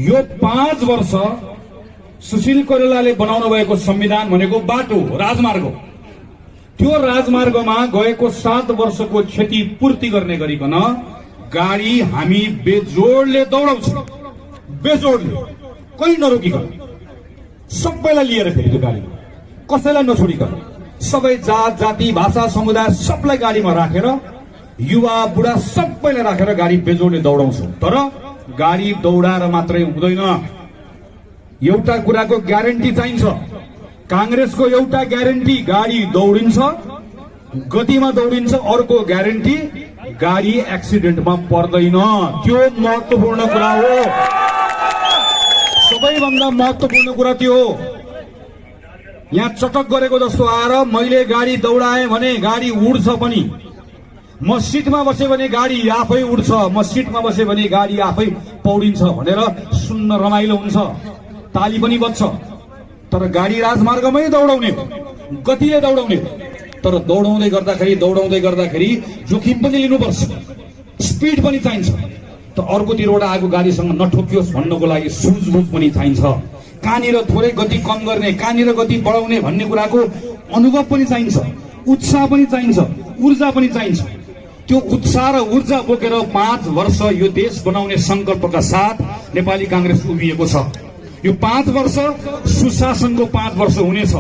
यो 5 वर्ष सुशील कोइरालाले बनाउनु भएको संविधान भनेको बाटो राजमार्ग हो। त्यो राजमार्गमा गएको 7 वर्षको क्षति पूर्ति गर्ने गरिकन गाडी हामी बेजोडले दौडाउँछौं, बेजोडले, कोही नरोकिकन, सबैलाई लिएर फेरि त्यो गाडीमा, कसैलाई नछोडिकन, सबै जात जाति भाषा समुदाय सबलाई गाडीमा राखेर, युवा बुढा सबैलाई राखेर गाडी बेजोडले दौडाउँछौं। तर गाडी दौडाएर मात्रै हुँदैन, एउटा कुराको ग्यारेन्टी चाहिन्छ। कांग्रेसको एउटा ग्यारेन्टी गाडी दौडिन्छ, गतिमा दौडिन्छ, अर्को ग्यारेन्टी गाडी एक्सिडेन्टमा पर्दैन। त्यो महत्त्वपूर्ण कुरा हो, सबैभन्दा महत्त्वपूर्ण कुरा त्यो हो। यहाँ चटक गरेको जस्तो आएर मैले गाडी दौडाएँ भने गाडी उड्छ पनि, म सिटमा बसे भने गाडी आफै उड्छ, म सिटमा बसे भने गाडी आफै पौडिन्छ भनेर सुन्न रमाइलो हुन्छ, ताली पनि बज्छ। तर गाडी राजमार्गमै दौडाउने, गतिले दौडाउने। तर दौडाउँदै गर्दाखेरि जोखिम पनि लिनुपर्छ, स्पिड पनि चाहिन्छ। त अर्कोतिरबाट आएको गाडीसँग नठोकियोस् भन्नको लागि सुझबुझ पनि चाहिन्छ। कहाँनिर थोरै गति कम गर्ने, कहाँनिर गति बढाउने भन्ने कुराको अनुभव पनि चाहिन्छ, उत्साह पनि चाहिन्छ, ऊर्जा पनि चाहिन्छ। त्यो उत्साह र ऊर्जा बोकेर 5 वर्ष यो देश बनाउने संकल्पका साथ नेपाली कांग्रेस उभिएको छ। यो 5 वर्ष सुशासनको 5 वर्ष हुनेछ।